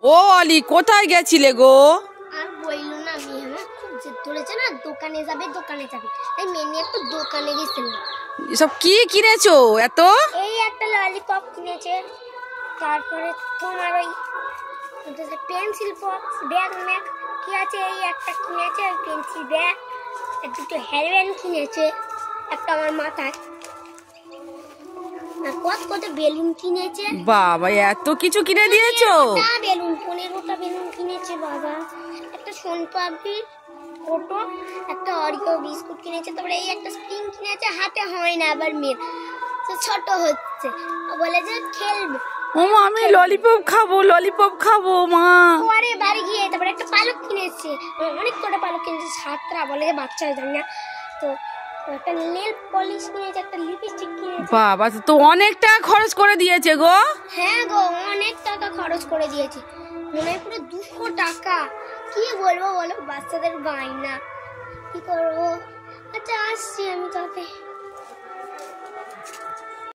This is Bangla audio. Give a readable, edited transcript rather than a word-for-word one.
ও অলি, কোথায় গেছিলে গো? আর বইলো না, মেয়ে খুব জেদ ধরেছে না, দোকানে যাবে। তাই মেয়ে একটু দোকানে গেছিল। এসব কি কিনেছো এত? এই একটা ললিপপ কিনেছে, তারপরে তোমার ওই পেন্সিল বক্স, ব্যাগ ম্যাগ কি আছে, এই একটা কিনেছে, ওই পেন্সিল ব্যাগ, দুটো হেয়ারব্যান্ড কিনেছে, একটা আমার মাথায়, আর কত বেলুন কিনেছে। বাবা, এত কিছু কিনে দিয়েছো? বেলুন 15টা বেলুন কিনেছে বাবা। একটা সোনপাপড়ির ফটো, একটা অরিও বিস্কুট কিনেছে, তারপরে এই একটা স্প্রিং কিনেছে। হাতে হয় না, আবার মেয়ে ছোট হচ্ছে, বলে যে খেলবে। ও মা, আমি ললিপপ খাবো মা। পরে বাড়ি গিয়ে তারপরে একটা পালক কিনেছে, অনেক কটা পালক কিনেছে, 7টা, বলে যে বাচ্চা জানি না। তো একটা নেল পলিশ কিনেছে, একটা লিপস্টিক কিনেছে। বাবা, তো অনেক টাকা খরচ করে দিয়েছে গো। হ্যাঁ গো, অনেক টাকা খরচ করে দিয়েছে, মনে হয় পুরো 200 টাকা। কি বলবো বলো, বাচ্চাদের বায়না, কি করবো। আচ্ছা, আসছি আমি তবে।